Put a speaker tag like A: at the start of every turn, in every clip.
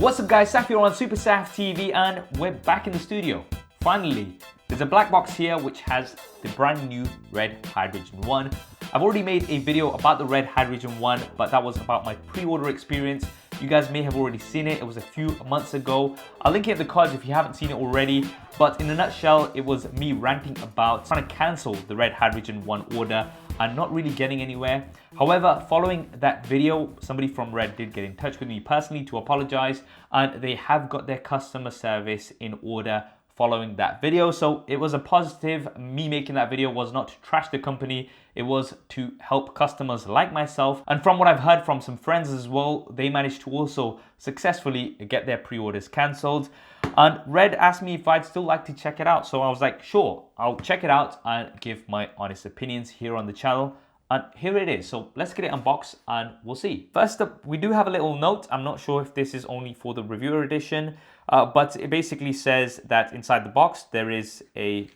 A: What's up guys, Saf here on SuperSaf TV and we're back in the studio. Finally, there's a black box here which has the brand new Red Hydrogen 1. I've already made a video about the Red Hydrogen 1, but that was about my pre-order experience. You guys may have already seen it, it was a few months ago. I'll link it in the cards if you haven't seen it already. But in a nutshell, it was me ranting about trying to cancel the Red Hydrogen 1 order and not really getting anywhere. However, following that video, somebody from Red did get in touch with me personally to apologize, and they have got their customer service in order following that video. So it was a positive. Me making that video was not to trash the company, it was to help customers like myself. And from what I've heard from some friends as well, they managed to also successfully get their pre-orders cancelled. And Red asked me if I'd still like to check it out. So I was like, sure, I'll check it out and give my honest opinions here on the channel. And here it is. So let's get it unboxed and we'll see. First up, we do have a little note. I'm not sure if this is only for the reviewer edition, but it basically says that inside the box, there is a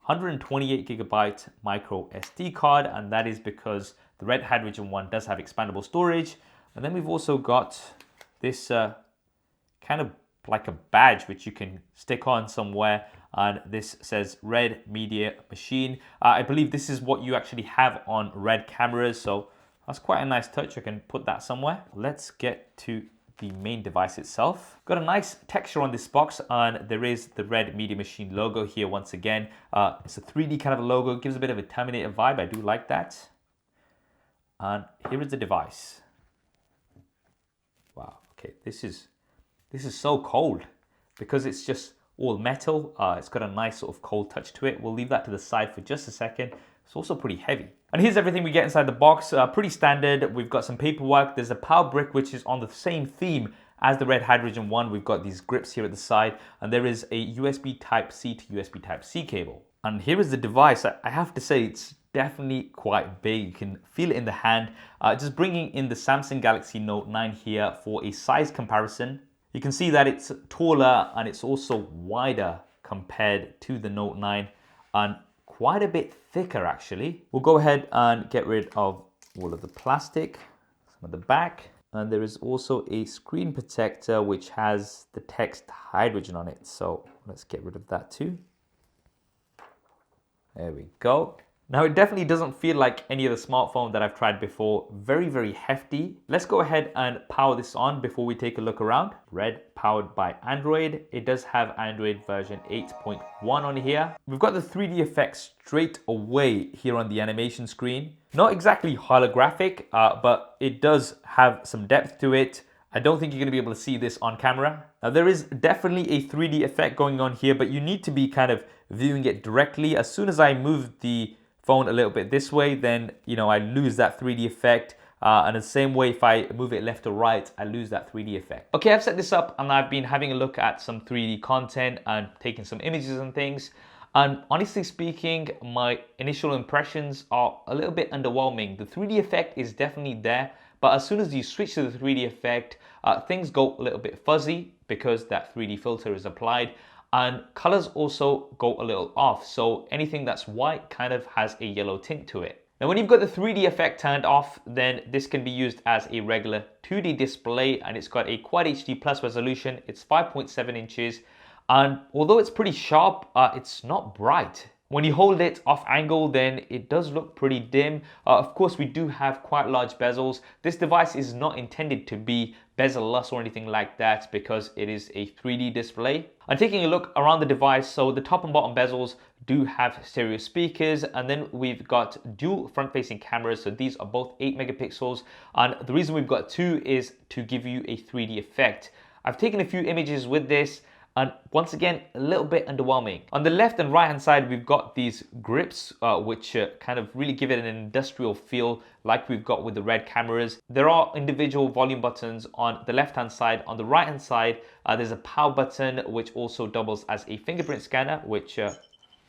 A: 128GB micro SD card, and that is because the Red Hydrogen 1 does have expandable storage. And then we've also got this kind of like a badge which you can stick on somewhere, and this says Red Media Machine. I believe this is what you actually have on Red cameras, so that's quite a nice touch. I can put that somewhere. Let's get to the main device itself. Got a nice texture on this box, and there is the Red Media Machine logo here once again. It's a 3D kind of a logo, gives a bit of a Terminator vibe. I do like that. And here is the device. Wow, okay, this is so cold because it's just all metal. It's got a nice sort of cold touch to it. We'll leave that to the side for just a second. It's also pretty heavy. And here's everything we get inside the box. Pretty standard. We've got some paperwork. There's a power brick which is on the same theme as the Red Hydrogen 1. We've got these grips here at the side, and there is a USB Type-C to USB Type-C cable. And here is the device. I have to say it's definitely quite big. You can feel it in the hand. Just bringing in the Samsung Galaxy Note 9 here for a size comparison. You can see that it's taller and it's also wider compared to the Note 9 and quite a bit thicker actually. We'll go ahead and get rid of all of the plastic, some of the back, and there is also a screen protector which has the text hydrogen on it. So let's get rid of that too. There we go. Now it definitely doesn't feel like any other smartphone that I've tried before. Very, very hefty. Let's go ahead and power this on before we take a look around. Red, powered by Android. It does have Android version 8.1 on here. We've got the 3D effect straight away here on the animation screen. Not exactly holographic, but it does have some depth to it. I don't think you're going to be able to see this on camera. Now there is definitely a 3D effect going on here, but you need to be kind of viewing it directly. As soon as I move the phone a little bit this way, then I lose that 3D effect, and the same way if I move it left or right, I lose that 3D effect. Okay, I've set this up and I've been having a look at some 3D content and taking some images and things, and honestly speaking, my initial impressions are a little bit underwhelming. The 3D effect is definitely there, but as soon as you switch to the 3D effect, things go a little bit fuzzy because that 3D filter is applied. And colors also go a little off, so anything that's white kind of has a yellow tint to it. Now when you've got the 3D effect turned off, then this can be used as a regular 2D display, and it's got a Quad HD Plus resolution. It's 5.7 inches, and although it's pretty sharp, it's not bright. When you hold it off angle, then it does look pretty dim. Of course, we do have quite large bezels. This device is not intended to be bezel-less or anything like that because it is a 3D display. I'm taking a look around the device. So the top and bottom bezels do have stereo speakers, and then we've got dual front-facing cameras. So these are both 8 megapixels. And the reason we've got two is to give you a 3D effect. I've taken a few images with this, and once again, a little bit underwhelming. On the left and right hand side, we've got these grips, which kind of really give it an industrial feel like we've got with the Red cameras. There are individual volume buttons on the left hand side. On the right hand side, there's a power button, which also doubles as a fingerprint scanner, which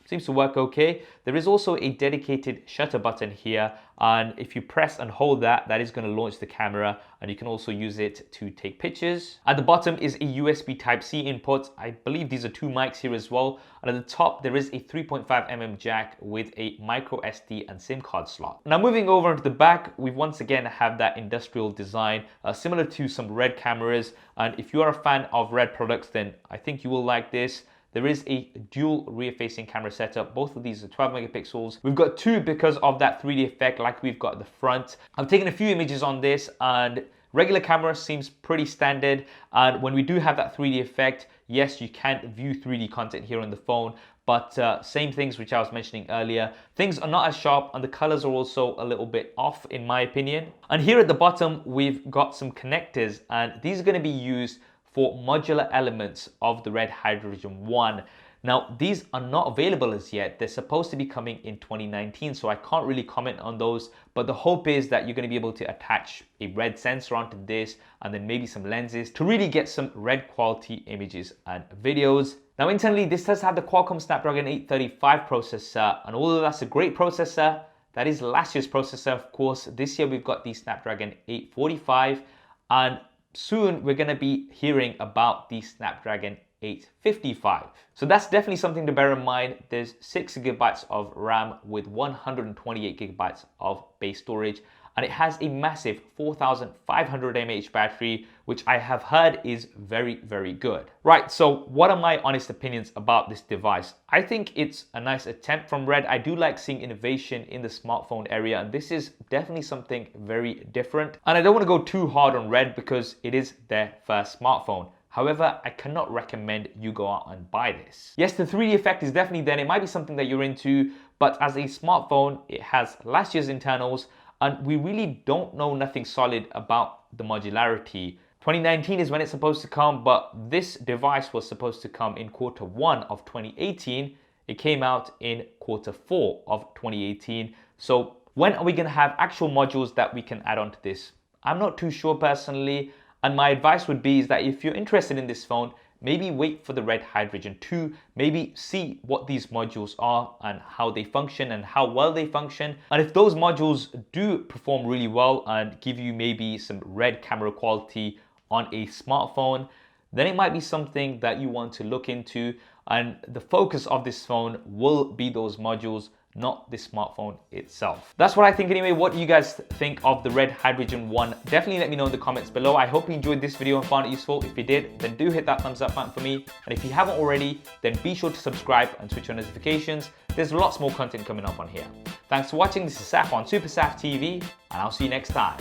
A: seems to work okay. There is also a dedicated shutter button here, and if you press and hold that, that is going to launch the camera, and you can also use it to take pictures. At the bottom is a USB Type-C input. I believe these are two mics here as well. And at the top, there is a 3.5mm jack with a microSD and SIM card slot. Now moving over to the back, we once again have that industrial design, similar to some Red cameras. And if you are a fan of Red products, then I think you will like this. There is a dual rear-facing camera setup. Both of these are 12 megapixels. We've got two because of that 3D effect like we've got at the front. I've taken a few images on this, and regular camera seems pretty standard. And when we do have that 3D effect, yes, you can view 3D content here on the phone, but same things which I was mentioning earlier. Things are not as sharp, and the colors are also a little bit off in my opinion. And here at the bottom, we've got some connectors, and these are going to be used for modular elements of the Red Hydrogen 1. Now, these are not available as yet. They're supposed to be coming in 2019, so I can't really comment on those, but the hope is that you're going to be able to attach a Red sensor onto this, and then maybe some lenses to really get some Red quality images and videos. Now, internally, this does have the Qualcomm Snapdragon 835 processor, and although that's a great processor, that is last year's processor, of course. This year, we've got the Snapdragon 845, and soon we're going to be hearing about the Snapdragon 855. So that's definitely something to bear in mind. There's 6 GB of RAM with 128 GB of base storage, and it has a massive 4500 mAh battery, which I have heard is very, very good. Right, so what are my honest opinions about this device? I think it's a nice attempt from Red. I do like seeing innovation in the smartphone area, and this is definitely something very different. And I don't want to go too hard on Red because it is their first smartphone. However, I cannot recommend you go out and buy this. Yes, the 3D effect is definitely there. It might be something that you're into, but as a smartphone, it has last year's internals, and we really don't know nothing solid about the modularity. 2019 is when it's supposed to come, but this device was supposed to come in Q1 of 2018. It came out in Q4 of 2018. So when are we going to have actual modules that we can add onto this? I'm not too sure personally. And my advice would be is that if you're interested in this phone, maybe wait for the Red Hydrogen 2, maybe see what these modules are and how they function and how well they function. And if those modules do perform really well and give you maybe some Red camera quality on a smartphone, then it might be something that you want to look into. And the focus of this phone will be those modules, not the smartphone itself. That's what I think anyway. What do you guys think of the Red Hydrogen 1? Definitely let me know in the comments below. I hope you enjoyed this video and found it useful. If you did, then do hit that thumbs up button for me. And if you haven't already, then be sure to subscribe and switch on notifications. There's lots more content coming up on here. Thanks for watching. This is Saf on SuperSaf TV, and I'll see you next time.